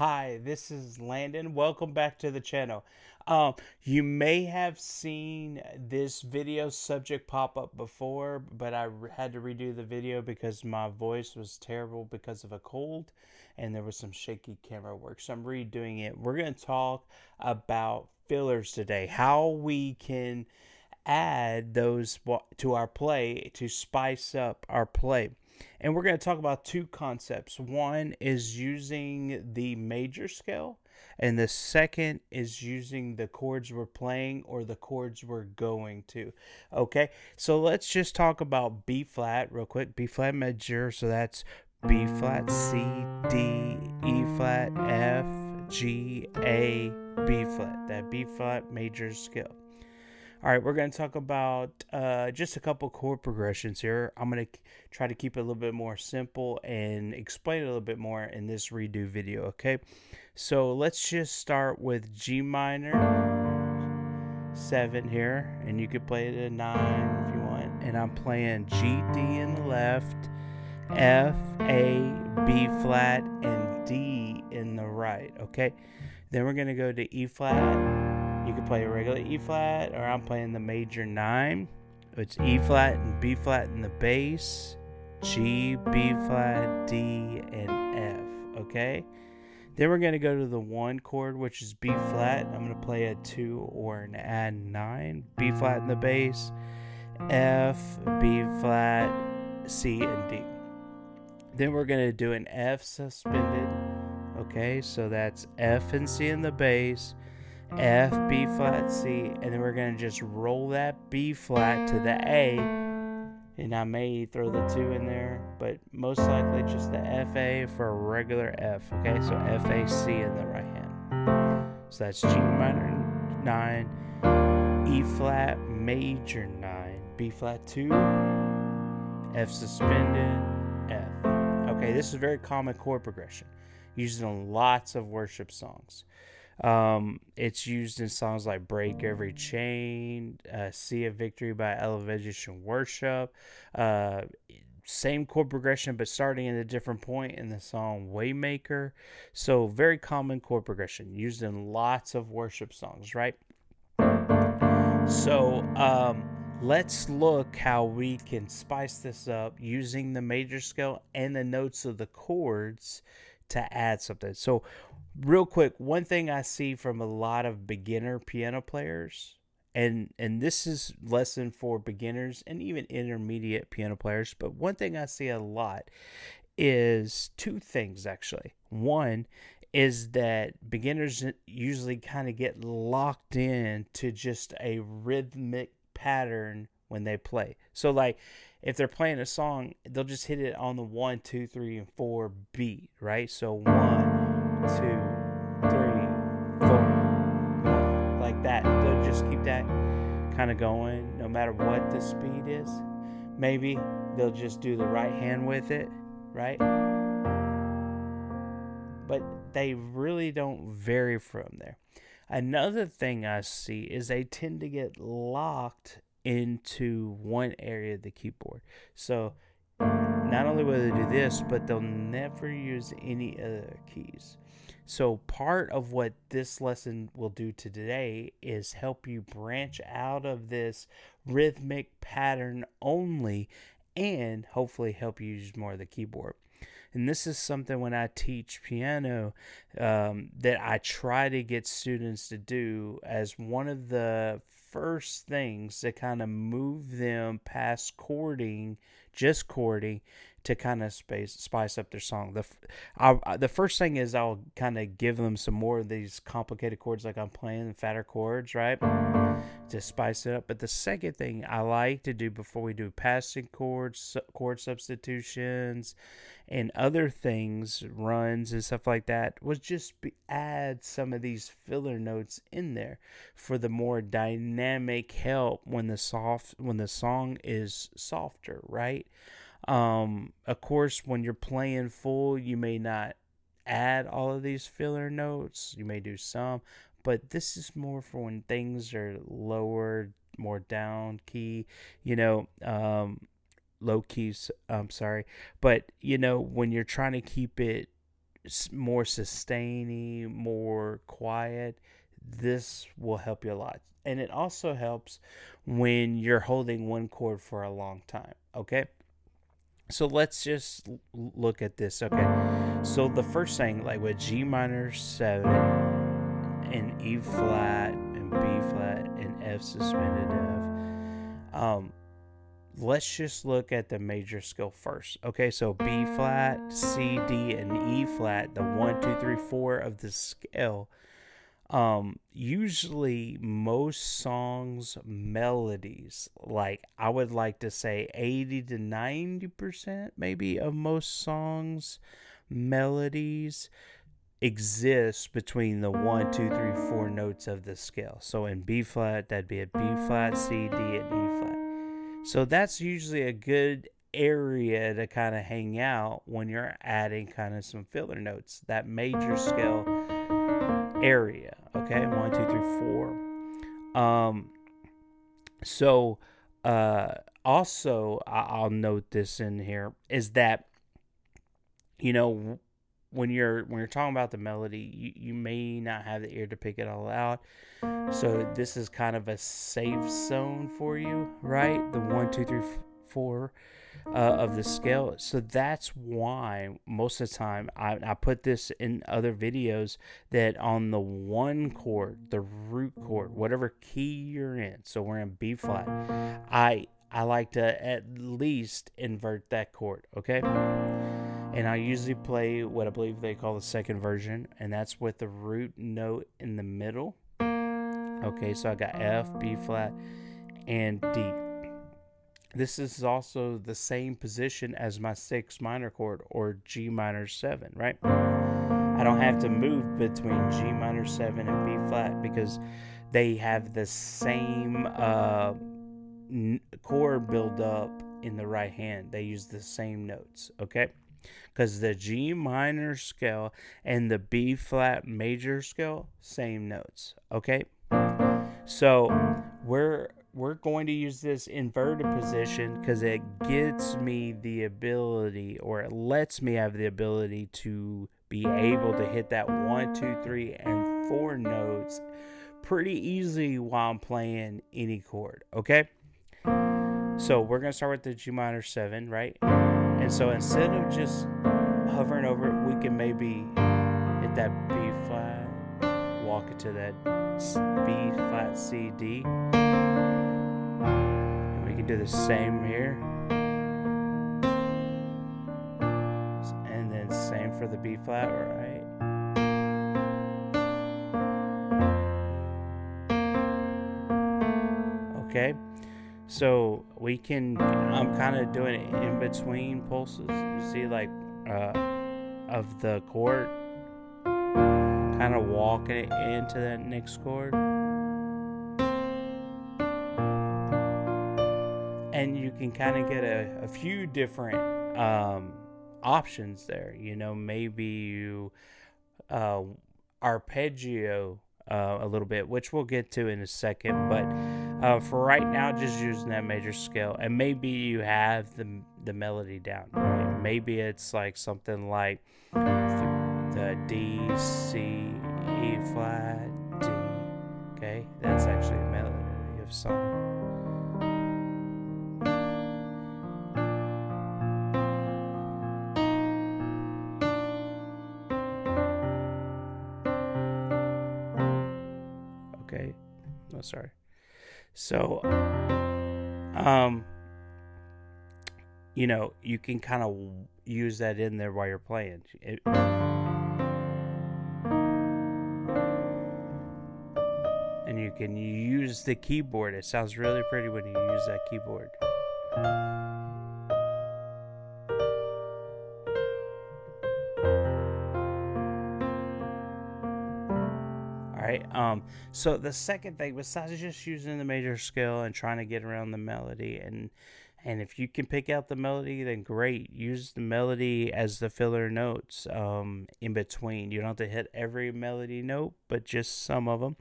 Hi, this is Landon. Welcome back to the channel. You may have seen this video subject pop up before, but had to redo the video because my voice was terrible because of a cold and there was some shaky camera work. So I'm redoing it. We're going to talk about fillers today, how we can add those to our play to spice up our play. And we're going to talk about two concepts. One is using the major scale, and the second is using the chords we're playing or the chords we're going to. Okay, so let's just talk about B flat real quick. B flat major, so that's B flat, C, D, E flat, F, G, A, B flat. That B flat major scale. All right, we're going to talk about just a couple chord progressions here. I'm going to try to keep it a little bit more simple and explain it a little bit more in this redo video, okay? So let's just start with G minor 7 here, and you could play it a 9 if you want. And I'm playing G, D in the left, F, A, B flat, and D in the right, okay? Then we're going to go to E flat. You can play a regular E flat, or I'm playing the major 9. It's E flat and B flat in the bass, G, B flat, D, and F. Okay? Then we're going to go to the 1 chord, which is B flat. I'm going to play a 2 or an add 9. B flat in the bass, F, B flat, C, and D. Then we're going to do an F suspended. Okay, so that's F and C in the bass, F, B flat, C, and then we're going to just roll that B flat to the A, and I may throw the 2 in there, but most likely just the FA for a regular F, okay? So F, A, C in the right hand. So that's G minor 9, E flat major 9, B flat 2, F suspended, F. Okay, this is a very common chord progression, used in lots of worship songs. It's used in songs like Break Every Chain, Sea of Victory by Elevation Worship. Same chord progression, but starting at a different point in the song Waymaker. So, very common chord progression used in lots of worship songs, right? So, let's look how we can spice this up using the major scale and the notes of the chords to add something. So, real quick, one thing I see from a lot of beginner piano players, and this is lesson for beginners and even intermediate piano players, but one thing I see a lot is two things actually. One is that beginners usually kind of get locked in to just a rhythmic pattern when they play. So like if they're playing a song, they'll just hit it on the 1, 2, 3, and 4 beat, right? So 1, 2, 3, 4, like that. They'll just keep that kind of going no matter what the speed is. Maybe they'll just do the right hand with it, right? But they really don't vary from there. Another thing I see is they tend to get locked into one area of the keyboard. So not only will they do this, but they'll never use any other keys. So part of what this lesson will do today is help you branch out of this rhythmic pattern only and hopefully help you use more of the keyboard. And this is something when I teach piano that I try to get students to do as one of the first things to kind of move them past chording, just chording, to kind of spice up their song. The first thing is I'll kind of give them some more of these complicated chords like I'm playing, the fatter chords, right? To spice it up. But the second thing I like to do before we do passing chords, chord substitutions, and other things, runs and stuff like that, was just add some of these filler notes in there for the more dynamic help when the song is softer, right? Of course, when you're playing full, you may not add all of these filler notes. You may do some, but this is more for when things are lower, more down key, low keys. I'm sorry, but when you're trying to keep it more sustainy, more quiet, this will help you a lot. And it also helps when you're holding one chord for a long time. Okay. So let's just look at this. Okay. So the first thing, like with G minor 7 and E flat and B flat and F suspended F, let's just look at the major scale first. Okay, so B flat, C, D, and E flat, the 1, 2, 3, 4 of the scale. Usually most songs melodies, like I would like to say 80 to 90% maybe of most songs melodies exist between the 1, 2, 3, 4 notes of the scale. So in B flat, that'd be a B flat, C, D, and E flat. So that's usually a good area to kind of hang out when you're adding kind of some filler notes, that major scale area. Okay, 1, 2, 3, 4. So also I'll note this in here is that, you know, when you're talking about the melody, you may not have the ear to pick it all out. So this is kind of a safe zone for you, right? The 1, 2, 3, 4 of the scale. So that's why most of the time I put this in other videos, that on the one chord, the root chord, whatever key you're in. So we're in B flat. I like to at least invert that chord, okay? And I usually play what I believe they call the second version, and that's with the root note in the middle. Okay, so I got F, B flat, and D. This is also the same position as my 6 minor chord, or G minor 7, right? I don't have to move between G minor 7 and B flat because they have the same chord build up in the right hand. They use the same notes, okay? Because the G minor scale and the B flat major scale, same notes, okay? So we're going to use this inverted position because it gets me the ability, or it lets me have the ability to be able to hit that 1, 2, 3, and 4 notes pretty easily while I'm playing any chord, okay? So we're going to start with the G minor 7, right? And so instead of just hovering over it, we can maybe hit that B flat, walk it to that B flat, C, D. And we can do the same here. And then same for the B flat, right? Okay. So we can, I'm kind of doing it in between pulses. You see, like, of the chord, kind of walking it into that next chord. And you can kind of get a few different options there. You know, maybe you arpeggio a little bit, which we'll get to in a second. But for right now, just using that major scale. And maybe you have the melody down, right? Maybe it's like something like the D, C, E flat, D. Okay, that's actually a melody of song. Okay, no, sorry. So, you know, you can kind of use that in there while you're playing. And you can use the keyboard. It sounds really pretty when you use that keyboard. Alright, so the second thing, besides just using the major scale and trying to get around the melody, and if you can pick out the melody, then great. Use the melody as the filler notes in between. You don't have to hit every melody note, but just some of them.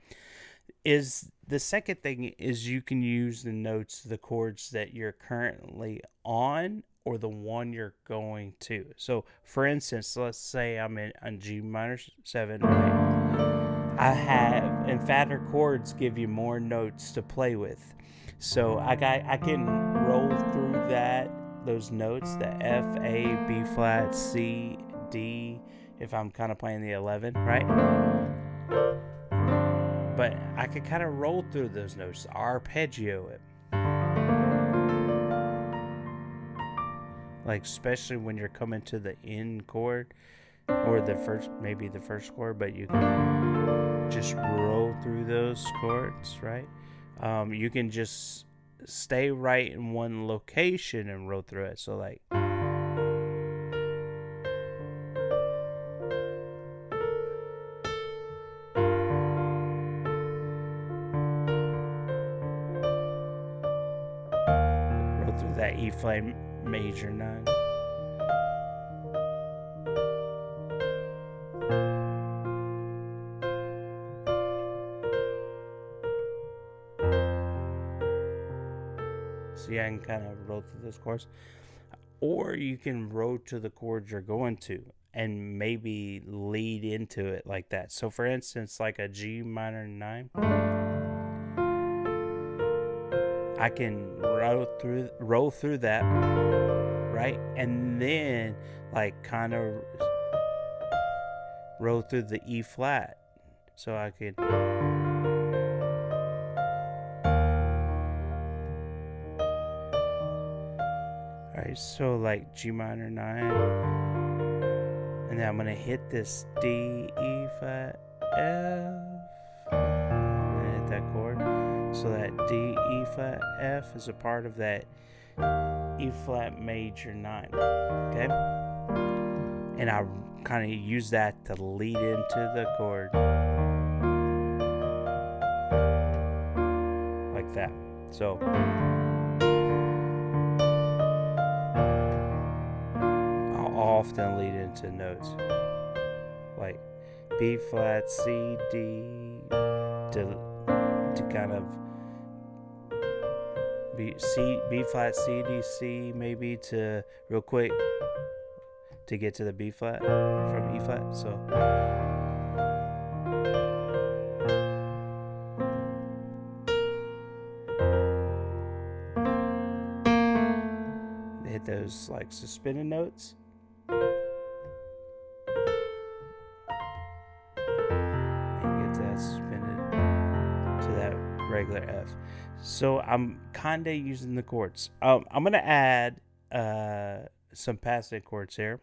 Is the second thing is you can use the notes, the chords that you're currently on or the one you're going to. So, for instance, let's say I'm on G minor 7, right? And fatter chords give you more notes to play with. So I can roll through those notes, the F, A, B flat, C, D, if I'm kind of playing the 11, right? But I could kind of roll through those notes, arpeggio it. Like, especially when you're coming to the end chord, or maybe the first chord, but you can just roll through those chords, right? You can just stay right in one location and roll through it. So like, roll through that E flat major 9. See, I can kind of roll through those chords. Or you can roll to the chords you're going to and maybe lead into it like that. So for instance, like a G minor 9, I can roll through that, right? And then like kind of roll through the E flat. So I could Alright, so like G minor 9, and then I'm gonna hit this D, E flat, F, and hit that chord. So that D, E flat, F is a part of that E flat major 9, okay? And I kind of use that to lead into the chord, like that. So often lead into notes like B flat, C, D, to kind of B flat, C, D, C, maybe to real quick to get to the B flat from E flat. So they hit those like suspended notes. Suspended to that regular F. So I'm kind of using the chords. I'm going to add some passing chords here.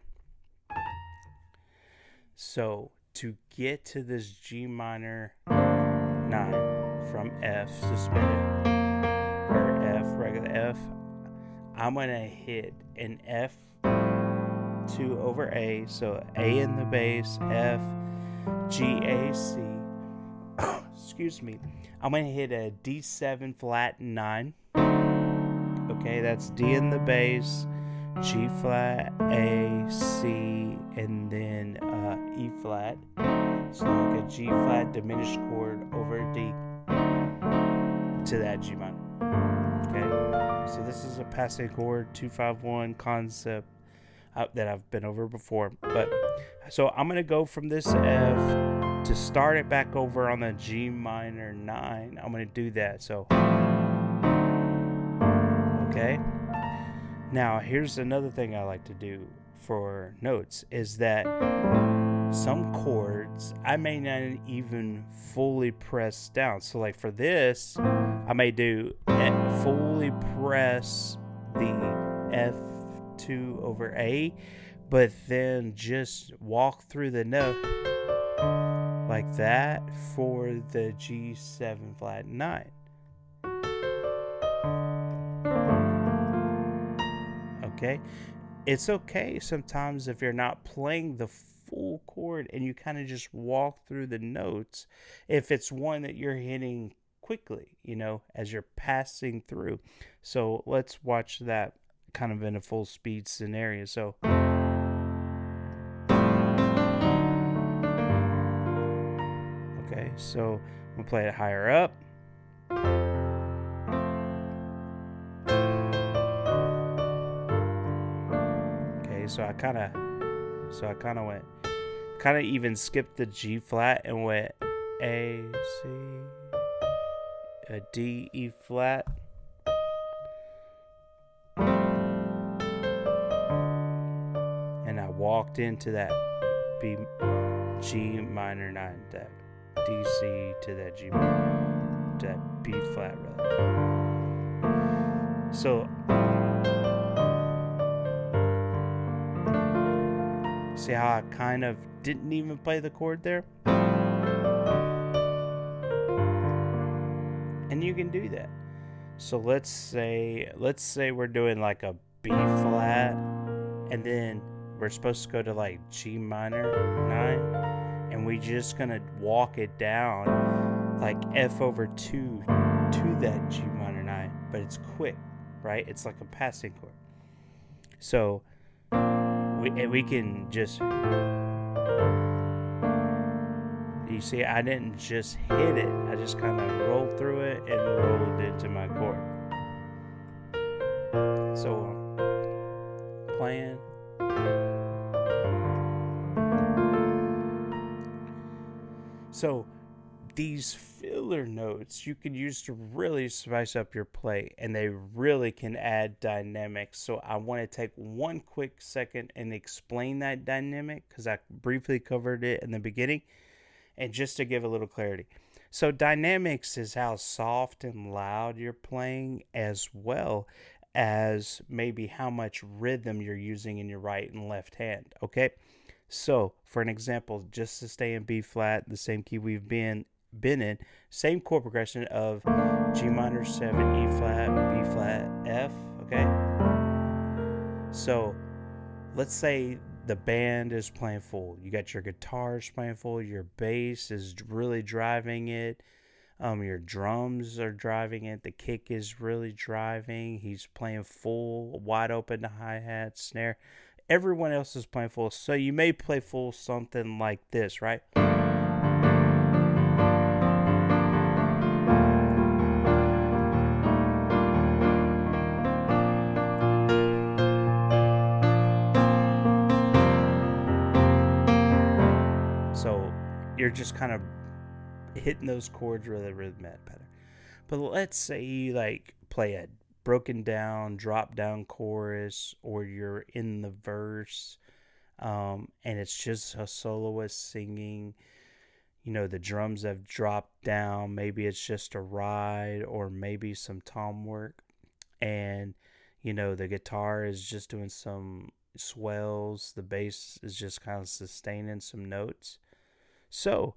So to get to this G minor 9 from F suspended, or F, regular F, I'm going to hit an F2 over A. So A in the bass, F, G, A, C. Excuse me. I'm going to hit a D7 flat 9. Okay, that's D in the bass, G flat, A, C, and then E flat. So like a G flat diminished chord over D to that G minor. Okay, so this is a passing chord 2-5-1 concept that I've been over before. But so I'm going to go from this F to start it back over on the G minor 9. I'm going to do that. So, okay. Now, here's another thing I like to do for notes is that some chords I may not even fully press down. So, like for this, I may do fully press the F2 over A, but then just walk through the note like that for the G7 flat 9. Okay, it's okay sometimes if you're not playing the full chord and you kind of just walk through the notes if it's one that you're hitting quickly, as you're passing through. So let's watch that kind of in a full speed scenario. So okay, so I'm gonna play it higher up. so I kind of went, kind of even skipped the G flat and went A, C, a D, E flat. And I walked into that B, G minor 9, that D, C to that G minor, to that B flat rather. So, see how I kind of didn't even play the chord there? And you can do that. So let's say we're doing like a B flat, and then we're supposed to go to like G minor 9, and we're just gonna walk it down like F over 2 to that G minor 9, but it's quick, right? It's like a passing chord. So we can just, you see, I didn't just hit it, I just kind of rolled through it and rolled into my chord. So playing. So these filler notes you can use to really spice up your play, and they really can add dynamics. So I want to take one quick second and explain that dynamic, because I briefly covered it in the beginning, and just to give a little clarity. So dynamics is how soft and loud you're playing, as well as maybe how much rhythm you're using in your right and left hand. Okay, so for an example, just to stay in B flat, the same key we've been in, same chord progression of G minor 7, E flat, B flat, F. Okay, so let's say the band is playing full, you got your guitars playing full, your bass is really driving it, your drums are driving it, the kick is really driving, he's playing full, wide open, the hi-hat, snare, everyone else is playing full. So you may play full something like this, right? So you're just kind of hitting those chords really rhythmic better. But let's say you like play a broken down, drop down chorus, or you're in the verse, and it's just a soloist singing. You know, the drums have dropped down. Maybe it's just a ride, or maybe some tom work, and you know the guitar is just doing some swells. The bass is just kind of sustaining some notes. So,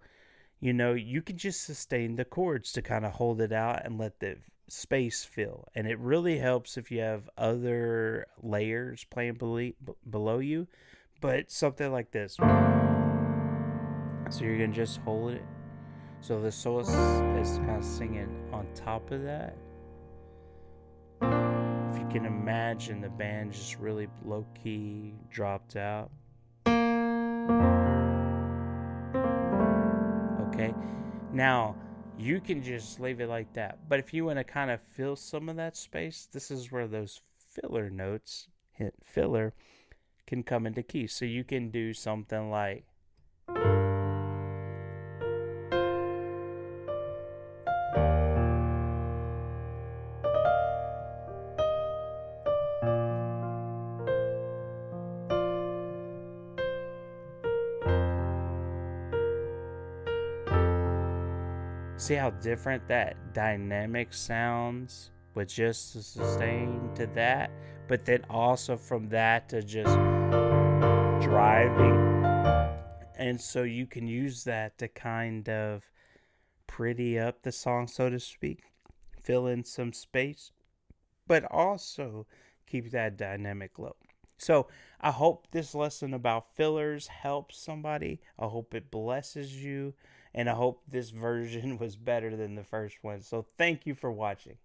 you know, you can just sustain the chords to kind of hold it out and let the space fill. And it really helps if you have other layers playing below you. But something like this. So you're going to just hold it. So the soloist is kind of singing on top of that. If you can imagine the band just really low key dropped out. Okay, now you can just leave it like that, but if you want to kind of fill some of that space, this is where those filler notes, hint filler, can come into key. So you can do something like, see how different that dynamic sounds with just the sustain to that, but then also from that to just driving. And so you can use that to kind of pretty up the song, so to speak, fill in some space, but also keep that dynamic low. So I hope this lesson about fillers helps somebody. I hope it blesses you. And I hope this version was better than the first one. So thank you for watching.